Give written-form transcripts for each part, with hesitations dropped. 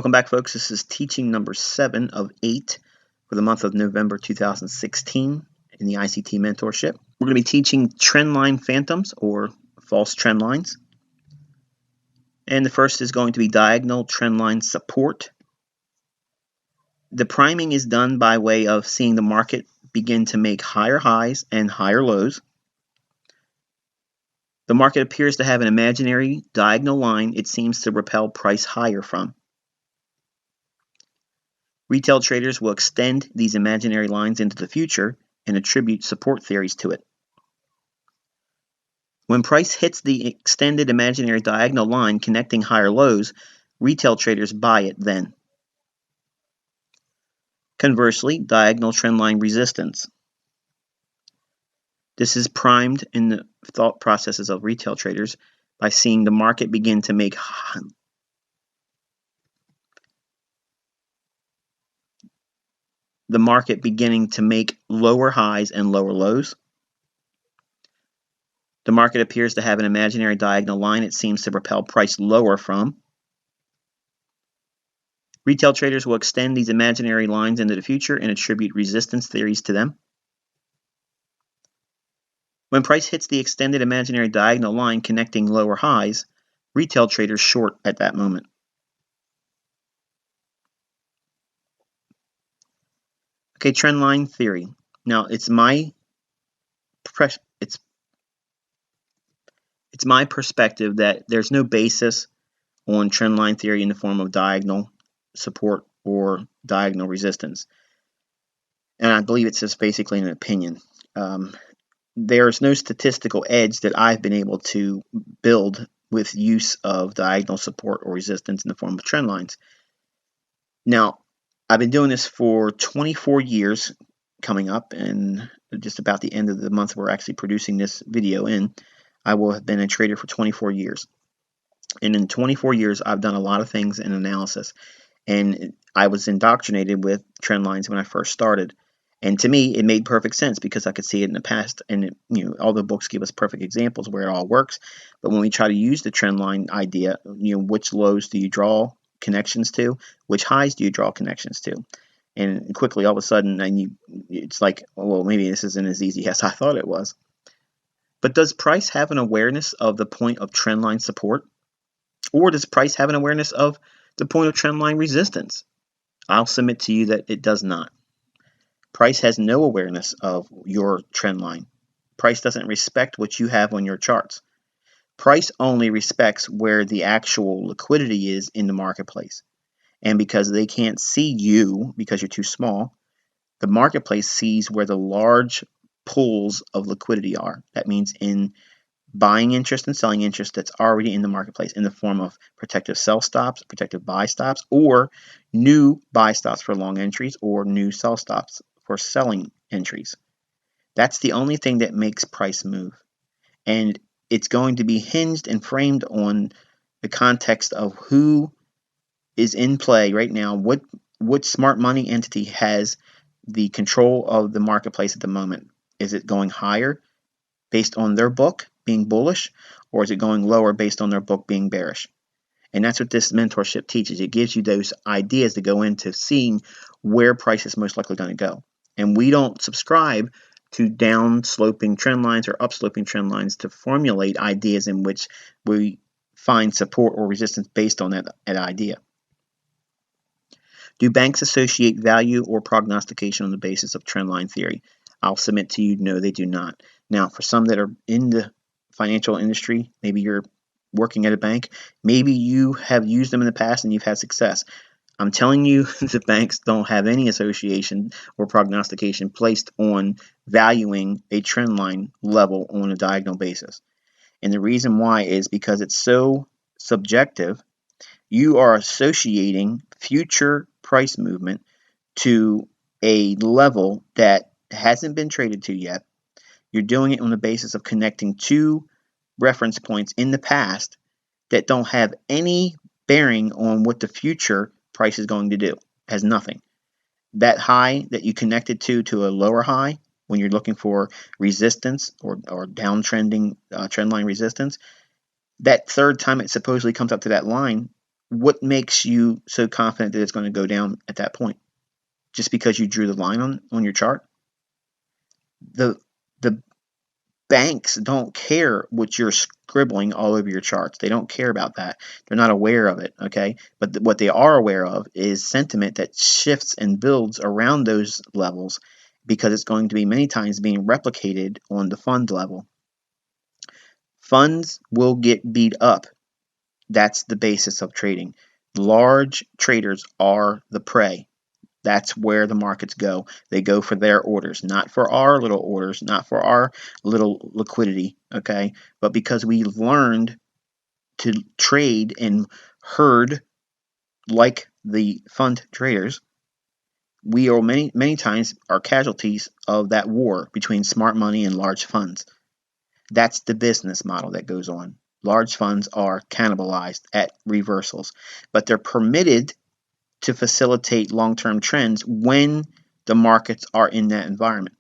Welcome back, folks. This is teaching number 7 of 8 for the month of November 2016 in the ICT mentorship. We're going to be teaching trendline phantoms or false trend lines. And the first is going to be diagonal trendline support. The priming is done by way of seeing the market begin to make higher highs and higher lows. The market appears to have an imaginary diagonal line it seems to repel price higher from. Retail traders will extend these imaginary lines into the future and attribute support theories to it. When price hits the extended imaginary diagonal line connecting higher lows, retail traders buy it then. Conversely, diagonal trendline resistance. This is primed in the thought processes of retail traders by seeing the market begin to make lower highs and lower lows. The market appears to have an imaginary diagonal line it seems to propel price lower from. Retail traders will extend these imaginary lines into the future and attribute resistance theories to them. When price hits the extended imaginary diagonal line connecting lower highs, retail traders short at that moment. Okay, trend line theory. Now, it's my perspective that there's no basis on trend line theory in the form of diagonal support or diagonal resistance. And I believe it's just basically an opinion. There's no statistical edge that I've been able to build with use of diagonal support or resistance in the form of trend lines. Now, I've been doing this for 24 years coming up, and just about the end of the month we're actually producing this video in, I will have been a trader for 24 years. And in 24 years, I've done a lot of things in analysis. And I was indoctrinated with trend lines when I first started. And to me, it made perfect sense because I could see it in the past. And all the books give us perfect examples where it all works. But when we try to use the trend line idea, which lows do you draw connections to? Which highs do you draw connections to? And quickly, all of a sudden, it's like, well, maybe this isn't as easy as I thought it was. But does price have an awareness of the point of trendline support? Or does price have an awareness of the point of trendline resistance? I'll submit to you that it does not. Price has no awareness of your trend line. Price doesn't respect what you have on your charts. Price only respects where the actual liquidity is in the marketplace. And because they can't see you because you're too small, the marketplace sees where the large pools of liquidity are. That means in buying interest and selling interest that's already in the marketplace in the form of protective sell stops, protective buy stops, or new buy stops for long entries or new sell stops for selling entries. That's the only thing that makes price move. And it's going to be hinged and framed on the context of who is in play right now, what smart money entity has the control of the marketplace at the moment. Is it going higher based on their book being bullish, or is it going lower based on their book being bearish? And that's what this mentorship teaches. It gives you those ideas to go into seeing where price is most likely going to go. And we don't subscribe to down-sloping trend lines or up-sloping trend lines to formulate ideas in which we find support or resistance based on that idea. Do banks associate value or prognostication on the basis of trendline theory? I'll submit to you, no, they do not. Now, for some that are in the financial industry, maybe you're working at a bank, maybe you have used them in the past and you've had success. I'm telling you, the banks don't have any association or prognostication placed on valuing a trend line level on a diagonal basis. And the reason why is because it's so subjective. You are associating future price movement to a level that hasn't been traded to yet. You're doing it on the basis of connecting two reference points in the past that don't have any bearing on what the future price is going to do. It has nothing. That high that you connected to a lower high when you're looking for resistance or downtrending trend line resistance, that third time it supposedly comes up to that line What makes you so confident that it's going to go down at that point? Just because you drew the line on your chart? The the banks don't care what you're scribbling all over your charts. They don't care about that. They're not aware of it, okay? But what they are aware of is sentiment that shifts and builds around those levels because it's going to be many times being replicated on the fund level. Funds will get beat up. That's the basis of trading. Large traders are the prey. That's where the markets go. They go for their orders, not for our little orders, not for our little liquidity, okay? But because we learned to trade and herd like the fund traders, we are many times are casualties of that war between smart money and large funds. That's the business model that goes on. Large funds are cannibalized at reversals, but they're permitted to facilitate long-term trends when the markets are in that environment.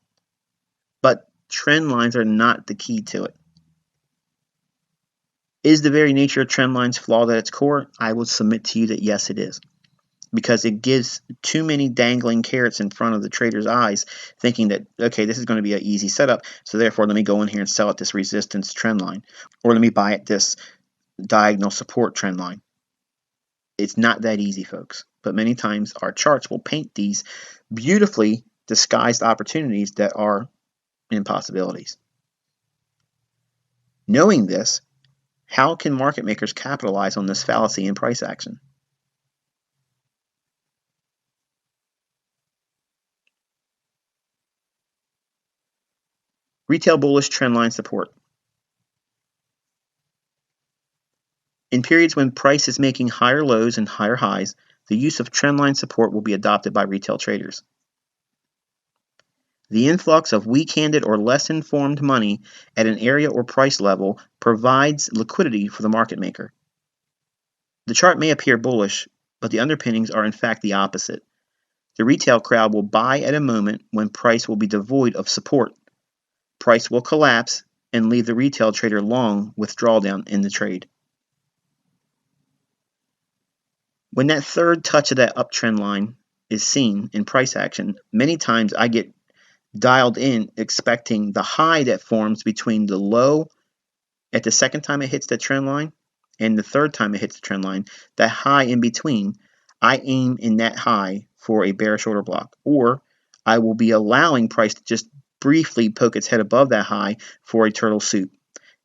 But trend lines are not the key to it. Is the very nature of trend lines flawed at its core? I will submit to you that yes, it is. Because it gives too many dangling carrots in front of the trader's eyes, thinking that, okay, this is going to be an easy setup, so therefore let me go in here and sell at this resistance trend line, or let me buy at this diagonal support trend line. It's not that easy, folks. But many times our charts will paint these beautifully disguised opportunities that are impossibilities. Knowing this, how can market makers capitalize on this fallacy in price action? Retail bullish trendline support. In periods when price is making higher lows and higher highs, the use of trendline support will be adopted by retail traders. The influx of weak-handed or less informed money at an area or price level provides liquidity for the market maker. The chart may appear bullish, but the underpinnings are in fact the opposite. The retail crowd will buy at a moment when price will be devoid of support. Price will collapse and leave the retail trader long with drawdown in the trade. When that third touch of that uptrend line is seen in price action, many times I get dialed in expecting the high that forms between the low at the second time it hits the trend line and the third time it hits the trend line, that high in between, I aim in that high for a bearish order block, or I will be allowing price to just briefly poke its head above that high for a turtle soup,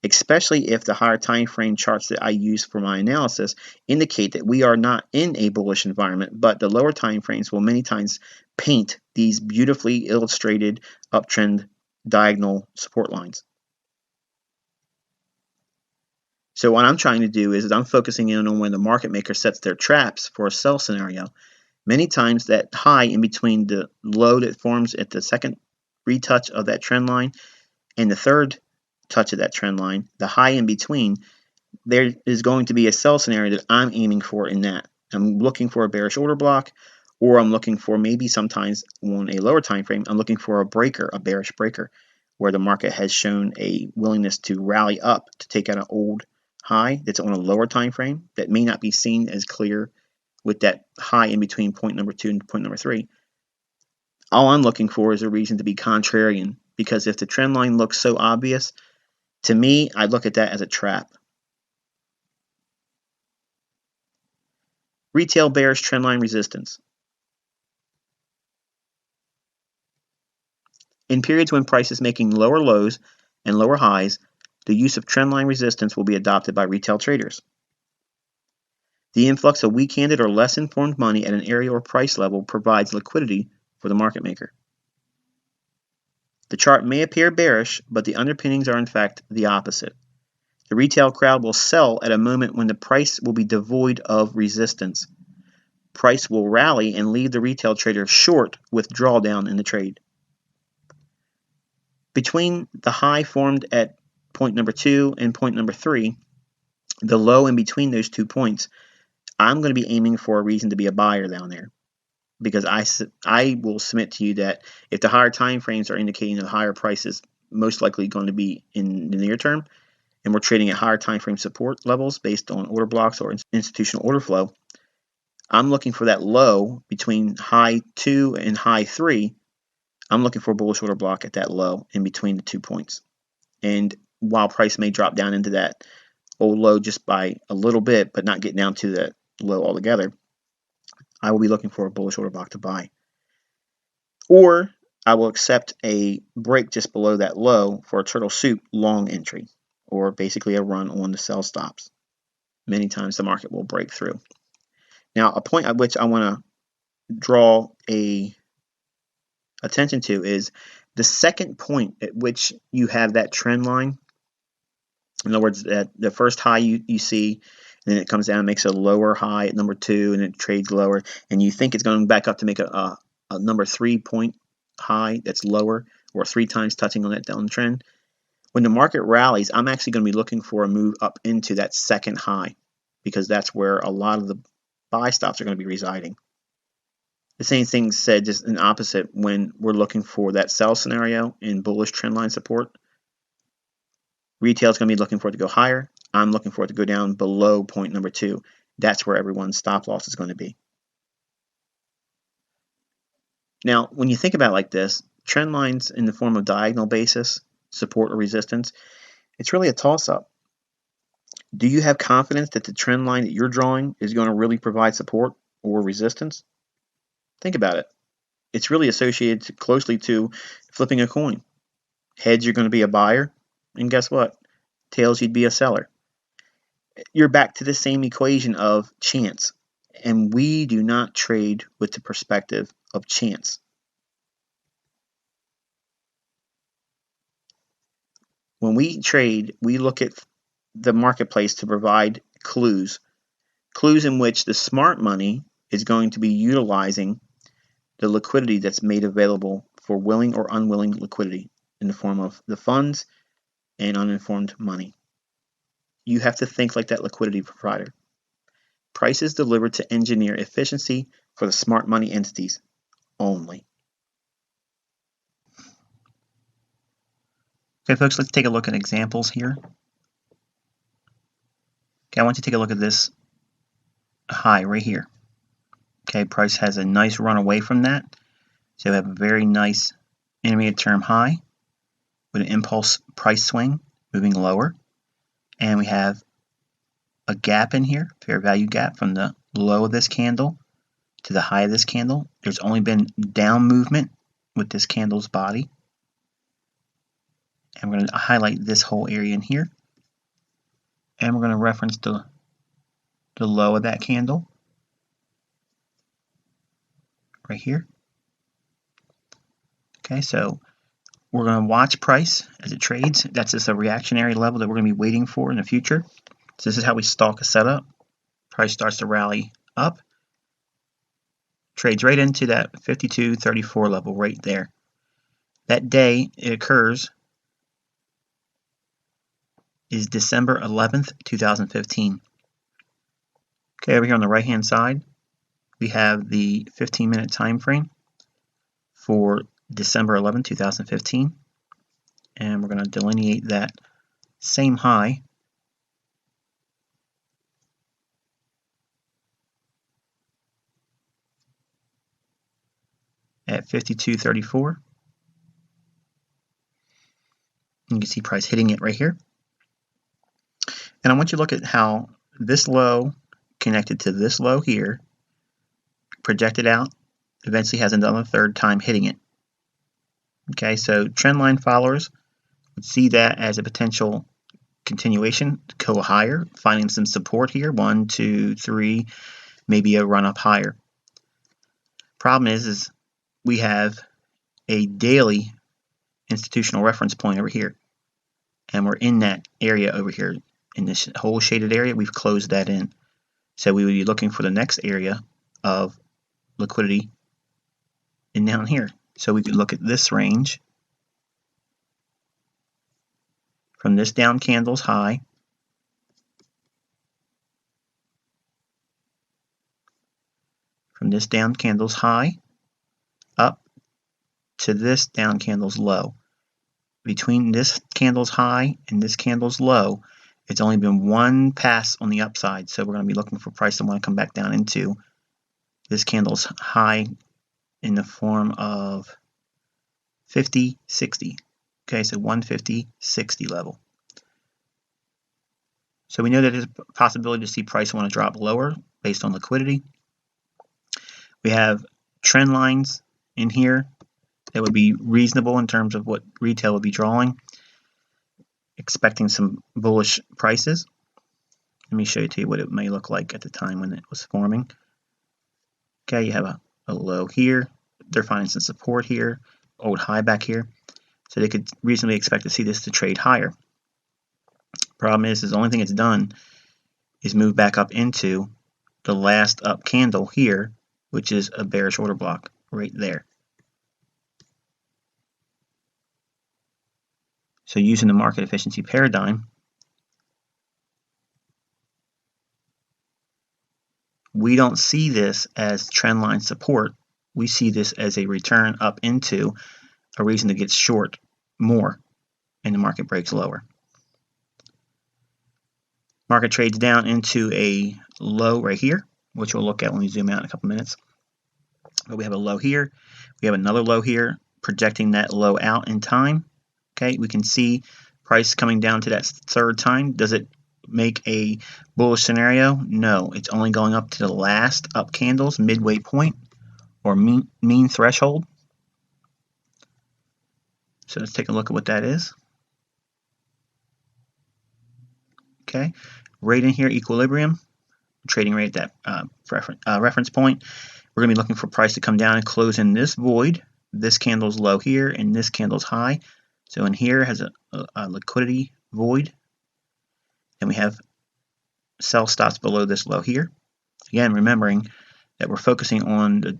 especially if the higher time frame charts that I use for my analysis indicate that we are not in a bullish environment, but the lower time frames will many times paint these beautifully illustrated uptrend diagonal support lines. So what I'm trying to do is I'm focusing in on when the market maker sets their traps for a sell scenario. Many times that high in between the low that forms at the second retouch of that trend line and the third touch of that trend line, the high in between, there is going to be a sell scenario that I'm aiming for in that. I'm looking for a bearish order block, or I'm looking for maybe sometimes on a lower time frame, I'm looking for a breaker, a bearish breaker, where the market has shown a willingness to rally up to take out an old high that's on a lower time frame that may not be seen as clear with that high in between point number 2 and point number 3. All I'm looking for is a reason to be contrarian, because if the trend line looks so obvious, to me, I look at that as a trap. Retail bearish trendline resistance. In periods when price is making lower lows and lower highs, the use of trendline resistance will be adopted by retail traders. The influx of weak-handed or less informed money at an area or price level provides liquidity for the market maker. The chart may appear bearish, but the underpinnings are in fact the opposite. The retail crowd will sell at a moment when the price will be devoid of resistance. Price will rally and leave the retail trader short with drawdown in the trade. Between the high formed at point number 2 and point number 3, the low in between those 2 points, I'm going to be aiming for a reason to be a buyer down there, because I will submit to you that if the higher time frames are indicating the higher price is most likely going to be in the near term, and we're trading at higher time frame support levels based on order blocks or institutional order flow, I'm looking for that low between high 2 and high 3. I'm looking for a bullish order block at that low in between the 2 points. And while price may drop down into that old low just by a little bit, but not get down to that low altogether, I will be looking for a bullish order block to buy. Or I will accept a break just below that low for a turtle soup long entry, or basically a run on the sell stops. Many times the market will break through. Now, a point at which I want to draw attention to is the second point at which you have that trend line. In other words, that the first high you see, and then it comes down and makes a lower high at number 2, and it trades lower, and you think it's going back up to make a number 3 point high that's lower, or 3 times touching on that downtrend. When the market rallies, I'm actually going to be looking for a move up into that second high, because that's where a lot of the buy stops are going to be residing. The same thing said, just an opposite, when we're looking for that sell scenario in bullish trendline support. Retail is going to be looking for it to go higher. I'm looking for it to go down below point number 2. That's where everyone's stop loss is going to be. Now, when you think about it like this, trend lines in the form of diagonal basis, support or resistance, it's really a toss-up. Do you have confidence that the trend line that you're drawing is going to really provide support or resistance? Think about it. It's really associated closely to flipping a coin. Heads, you're going to be a buyer, and guess what? Tails, you'd be a seller. You're back to the same equation of chance, and we do not trade with the perspective of chance. When we trade, we look at the marketplace to provide clues in which the smart money is going to be utilizing the liquidity that's made available for willing or unwilling liquidity in the form of the funds and uninformed money. You have to think like that liquidity provider. Price is delivered to engineer efficiency for the smart money entities only. Okay, folks, let's take a look at examples here. Okay, I want you to take a look at this high right here. Okay, price has a nice run away from that. So we have a very nice intermediate term high with an impulse price swing moving lower. And we have a gap in here, fair value gap from the low of this candle to the high of this candle. There's only been down movement with this candle's body. And we're going to highlight this whole area in here. And we're going to reference the low of that candle right here. Okay, so we're going to watch price as it trades. That's just a reactionary level that we're going to be waiting for in the future. So this is how we stalk a setup. Price starts to rally up, trades right into that 52.34 level right there. That day it occurs is December 11th, 2015. Okay, over here on the right hand side, we have the 15-minute time frame for December 11th, 2015. And we're going to delineate that same high at 52.34. You can see price hitting it right here. And I want you to look at how this low connected to this low here, projected out, eventually has another third time hitting it. Okay, so trendline followers would see that as a potential continuation to go higher, finding some support here, 1, 2, 3, maybe a run up higher. Problem is we have a daily institutional reference point over here, and we're in that area over here. In this whole shaded area, we've closed that in. So we would be looking for the next area of liquidity in down here. So we could look at this range from this down candle's high up to this down candle's low. between this candle's high and this candle's low, it's only been one pass on the upside. So we're going to be looking for price to want to come back down into this candle's high in the form of 50, 60. Okay, so 150, 60 level. So we know that there's a possibility to see price want to drop lower based on liquidity. We have trend lines in here that would be reasonable in terms of what retail would be drawing, expecting some bullish prices. Let me show you what it may look like at the time when it was forming. Okay, you have a low here. They're finding some support here, old high back here. So they could reasonably expect to see this to trade higher. Problem is the only thing it's done is move back up into the last up candle here, which is a bearish order block right there. So using the market efficiency paradigm, we don't see this as trendline support. We see this as a return up into a reason to get short more and the market breaks lower. Market trades down into a low right here, which we'll look at when we zoom out in a couple minutes. But we have a low here. We have another low here, projecting that low out in time. Okay, we can see price coming down to that third time. Does it make a bullish scenario? No, it's only going up to the last up candles, midway point, or mean threshold. So let's take a look at what that is. Okay, right in here, equilibrium, trading right at that reference point. We're going to be looking for price to come down and close in this void. This candle's low here, and this candle's high. So in here has a liquidity void. And we have sell stops below this low here. Again, remembering that we're focusing on the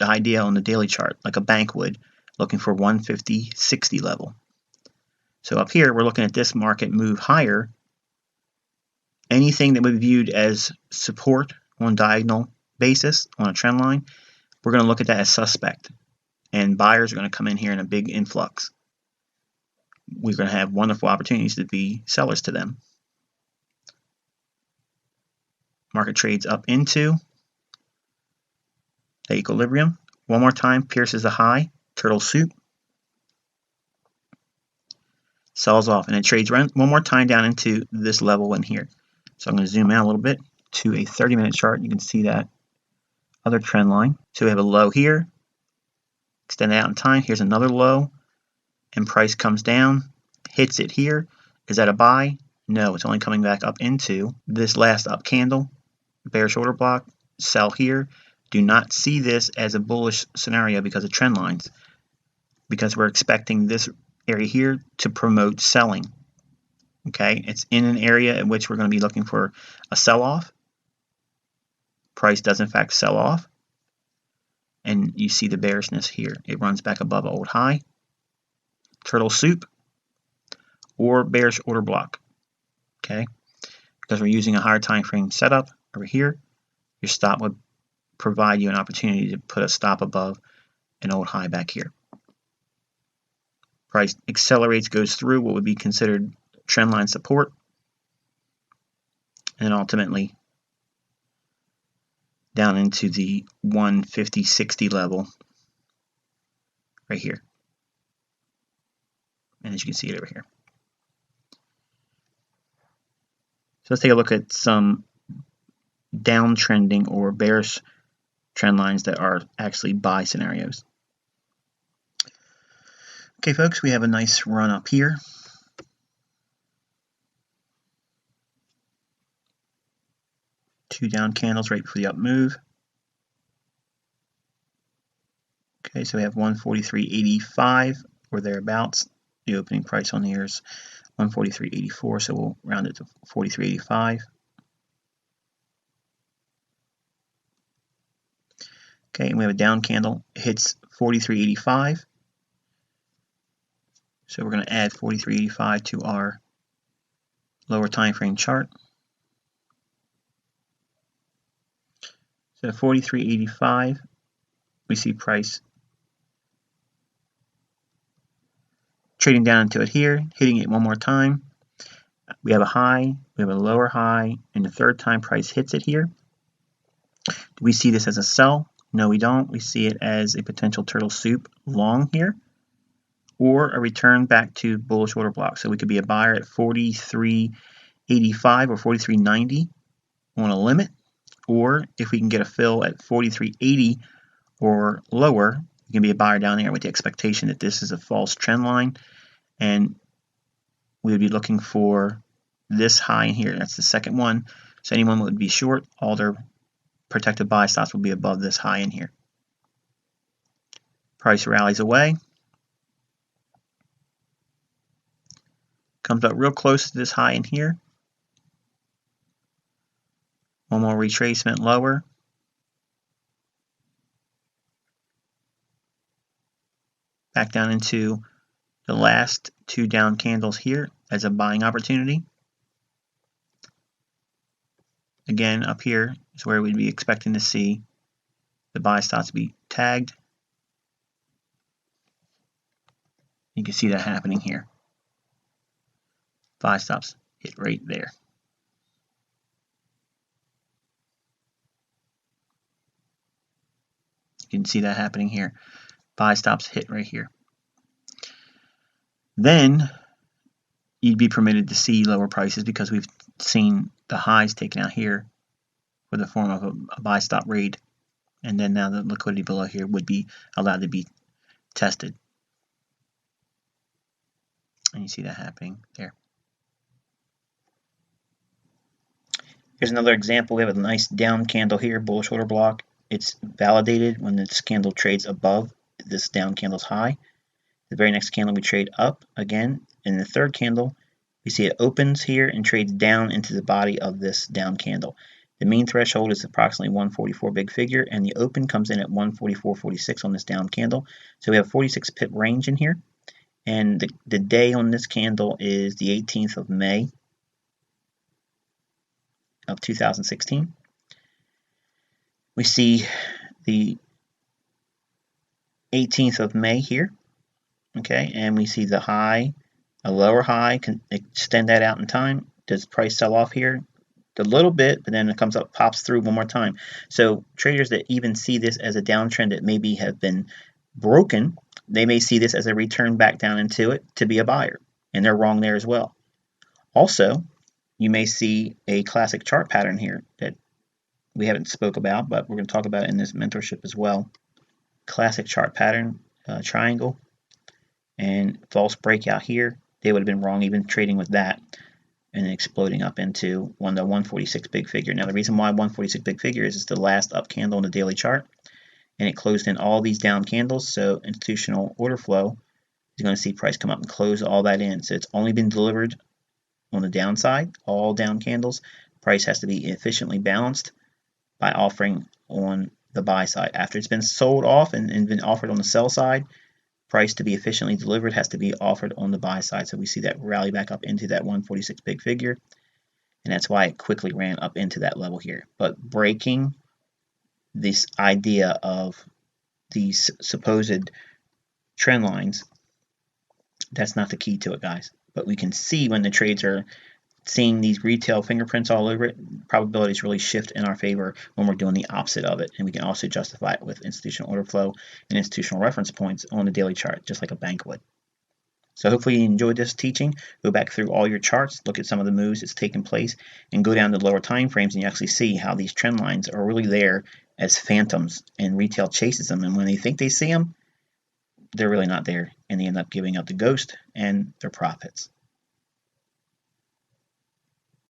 idea on the daily chart, like a bank would, looking for 150, 60 level. So up here, we're looking at this market move higher. Anything that would be viewed as support on diagonal basis on a trend line, we're going to look at that as suspect. And buyers are going to come in here in a big influx. We're going to have wonderful opportunities to be sellers to them. Market trades up into the equilibrium. One more time, pierces the high, turtle soup. Sells off, and it trades one more time down into this level in here. So I'm going to zoom out a little bit to a 30-minute chart. You can see that other trend line. So we have a low here, extend it out in time. Here's another low, and price comes down, hits it here. Is that a buy? No, it's only coming back up into this last up candle, bearish order block, sell here. Do not see this as a bullish scenario because of trend lines, because we're expecting this area here to promote selling. Okay, it's in an area in which we're going to be looking for a sell-off. Price does in fact sell off, and you see the bearishness here. It runs back above an old high, turtle soup, or bearish order block. Okay, because we're using a higher time frame setup over here, your stop would provide you an opportunity to put a stop above an old high back here. Price accelerates, goes through what would be considered trendline support, and ultimately down into the 150, 60 level right here. And as you can see it over here. So let's take a look at some downtrending or bearish trend lines that are actually buy scenarios. Okay, folks, we have a nice run up here. Two down candles right before the up move. Okay, so we have 143.85 or thereabouts. The opening price on here is 143.84, so we'll round it to 43.85. Okay, and we have a down candle. It hits 43.85. So we're going to add 43.85 to our lower time frame chart. So 43.85, we see price trading down into it here, hitting it one more time. We have a high, we have a lower high, and the third time price hits it here. Do we see this as a sell? No, we don't. We see it as a potential turtle soup long here, or a return back to bullish order block. So we could be a buyer at 43.85 or 43.90 on a limit, or if we can get a fill at 43.80 or lower, you can be a buyer down there with the expectation that this is a false trend line, and we would be looking for this high in here. That's the second one. So anyone would be short, all their protected buy stops will be above this high in here. Price rallies away, comes up real close to this high in here. One more retracement lower. Back down into the last two down candles here as a buying opportunity. Again, up here is where we'd be expecting to see the buy stops be tagged. You can see that happening here. Buy stops hit right there. You can see that happening here. Buy stops hit right here. Then you'd be permitted to see lower prices because we've seen the highs taken out here for the form of a buy stop raid, and then now the liquidity below here would be allowed to be tested. And you see that happening there. Here's another example. We have a nice down candle here, bullish order block. It's validated when this candle trades above this down candle's high. The very next candle we trade up again. In the third candle, we see it opens here and trades down into the body of this down candle. The mean threshold is approximately 144 big figure, and the open comes in at 144.46 on this down candle. So we have 46 pip range in here. And the day on this candle is the 18th of May of 2016. We see the 18th of May here, okay, and we see the high, a lower high, can extend that out in time. Does price sell off here? A little bit, but then it comes up, pops through one more time. So traders that even see this as a downtrend that maybe have been broken, they may see this as a return back down into it to be a buyer, and they're wrong there as well. Also, you may see a classic chart pattern here that we haven't spoke about, but we're going to talk about it in this mentorship as well. Classic chart pattern, triangle, and false breakout here. They would have been wrong even trading with that, and exploding up into the 146 big figure. Now the reason why 146 big figure is it's the last up candle in the daily chart, and it closed in all these down candles, so institutional order flow is going to see price come up and close all that in. So it's only been delivered on the downside, all down candles. Price has to be efficiently balanced by offering on the buy side. After it's been sold off and been offered on the sell side, price to be efficiently delivered has to be offered on the buy side. So we see that rally back up into that 146 big figure, and that's why it quickly ran up into that level here. But breaking this idea of these supposed trend lines, that's not the key to it, guys. But we can see when the trades are seeing these retail fingerprints all over it, probabilities really shift in our favor when we're doing the opposite of it. And we can also justify it with institutional order flow and institutional reference points on the daily chart, just like a bank would. So hopefully you enjoyed this teaching. Go back through all your charts, look at some of the moves that's taken place, and go down to lower time frames, and you actually see how these trend lines are really there as phantoms, and retail chases them. And when they think they see them, they're really not there, and they end up giving up the ghost and their profits.